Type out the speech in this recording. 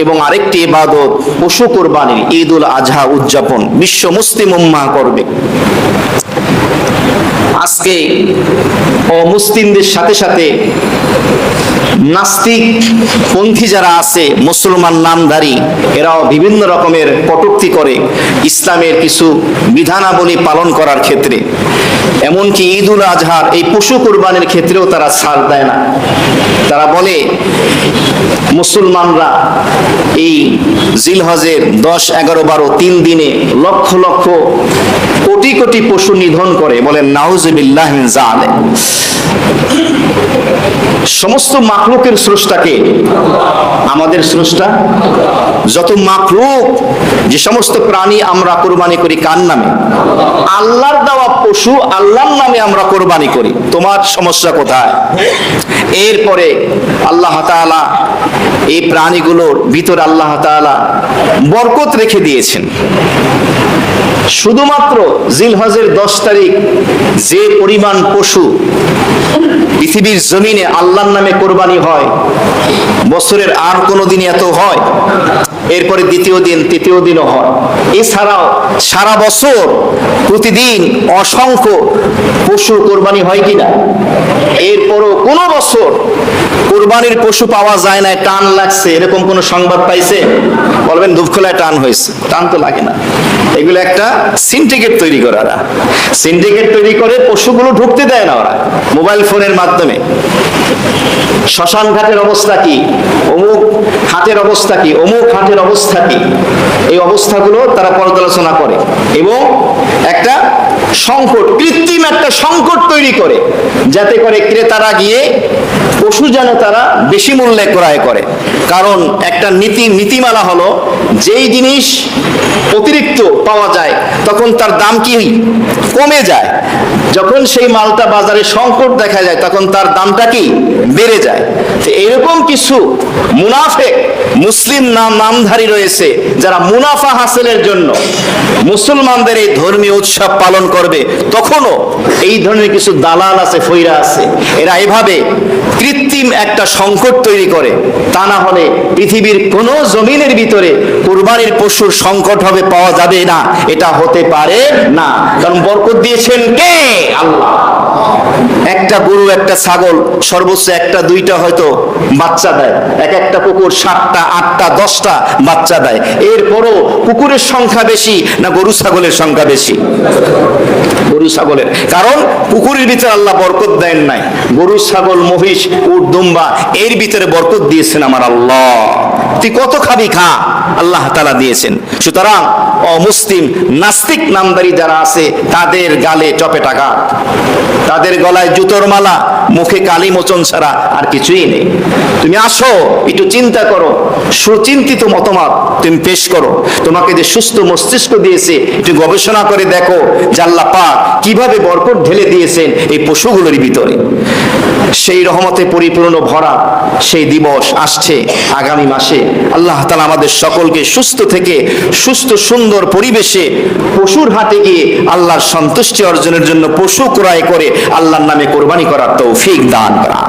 এবং আরেকটি ইবাদত পশু কোরবানির, ঈদ উল আজহা উদযাপন বিশ্ব মুসলিম উম্মাহ করবে। আজকে অমুসলিমদের সাথে সাথে নাস্তিক পন্থী যারা আছে, মুসলমান নামধারী, এরাও বিভিন্ন রকমের কটূক্তি করে ইসলামের কিছু বিধানাবলী পালন করার ক্ষেত্রে। এমনকি ঈদ উল আজহার এই পশু কোরবানির ক্ষেত্রেও তারা ছাড় দেয় না। তারা বলে মুসলমানরা এই জিলহজের 10, 11, 12 3 দিনে লক্ষ লক্ষ কোটি কোটি পশু নিধন করে, বলেন নাউজুবিল্লাহ মিন যালিক। সমস্ত মাখলুকের স্রষ্টাকে আমাদের স্রষ্টা। যত মাখলুক, যে সমস্ত প্রাণী আমরা কোরবানি করি কার নামে? আল্লাহর দেওয়া পশু আল্লাহর নামে আমরা কোরবানি করি। তোমার সমস্যা কোথায়? এরপরে আল্লাহ তাআলা এই প্রাণীগুলোর ভিতরে আল্লাহ তাআলা বরকত রেখে দিয়েছেন। শুধুমাত্র জিলহজের 10 তারিখ যে পরিমাণ পশু পৃথিবীর জমিনে আল্লাহর নামে কোরবানি হয়, বছরের আর কোনো দিন এত হয়? এরপরে দ্বিতীয় দিন, তৃতীয় দিনও হয়। এছাড়াও সারা বছর প্রতিদিন অসংখ্য পশু কোরবানি হয় কিনা? এরপরও কোনো বছর কোরবানির পশু পাওয়া যায় না, টান লাগছে, এরকম কোন সংবাদ পাইছে? বলবেন ধূপখোলায় টান হয়েছে। টান তো লাগে না। এগুলো একটা সিন্ডিকেট তৈরি করে, ওরা সিন্ডিকেট তৈরি করে পশুগুলো ঢুকতে দেয় না ওরা মোবাইল ফোনের মাধ্যমে। শ্মশান ঘাটের অবস্থা কি, অমুক হাটের অবস্থা কি, অমুক হাটের অবস্থা কি, এই অবস্থাগুলো তারা পর্যালোচনা করে এবং একটা সংকট, কৃত্রিম একটা সংকট তৈরি করে, যাতে করে ক্রেতারা গিয়ে পশু যেন তারা বেশি মূল্যে ক্রয় করে। কারণ একটা নীতিমালা হলো, যেই জিনিস অতিরিক্ত পাওয়া যায় তখন তার দাম কি কমে যায়, যখন সেই মালটা বাজারে সংকট দেখা যায় তখন তার দামটা কি বেড়ে যায়। তো এরকম কিছু মুনাফিক মুসলিম নামধারী রয়েছে, যারা মুনাফা হাসিলের জন্য মুসলমানদের এই ধর্মীয় উৎসব পালন করবে। তখনও এই ধরনের কিছু দালাল আছে, ফইরা আছে, এরা এভাবে কৃত্রিম একটা সংকট তৈরি করে। তা না হলে পৃথিবীর কোন জমিনের ভিতরে কুরবানির পশুর সংকট হবে, পাওয়া যাবে না, এটা হতে পারে না। কারণ বরকত দিয়েছেন কে? আল্লাহ। একটা গরু, একটা ছাগল সর্বোচ্চ 1টা 2টা হয়তো বাচ্চা দেয়, একটা কুকুর 7টা 8টা 10টা বাচ্চা দেয়। এরপরও কুকুরের সংখ্যা বেশি না গরু ছাগলের সংখ্যা বেশি? গরু ছাগলের। কারণ কুকুরের ভিতরে আল্লাহ বরকত দেন নাই, গরু ছাগল মহিষ উট দুম্বা এর ভিতরে বরকত দিয়েছেন আমার আল্লাহ। তুই কত খাবি খা, আল্লাহ তাআলা দিয়েছেন। সুতরাং অমুসলিম নাস্তিক নামদারি যারা আছে তাদের গালে চপেটাঘাত, তাদের গলায় জুতোর মালা, মুখে কালি মোচন ছাড়া আর কিছুই নেই। তুমি আসো, একটু চিন্তা করো, সুচিন্তিত মতামত তুমি পেশ করো। তোমাকে যে সুস্থ মস্তিষ্ক দিয়েছে, একটু গবেষণা করে দেখো যে আল্লাহ পাক কিভাবে বরকত ঢেলে দিয়েছেন এই পশুগুলোর ভিতরে। সেই রহমতে পরিপূর্ণ ভরা সেই দিবস আসছে আগামী মাসে। আল্লাহ তাআলা আমাদের সকলকে সুস্থ থেকে সুস্থ সুন্দর পরিবেশে পশুর হাটে গিয়ে আল্লাহর সন্তুষ্টি অর্জনের জন্য পশু ক্রয় করে আল্লাহর নামে কোরবানি করার তৌফিক দান করা।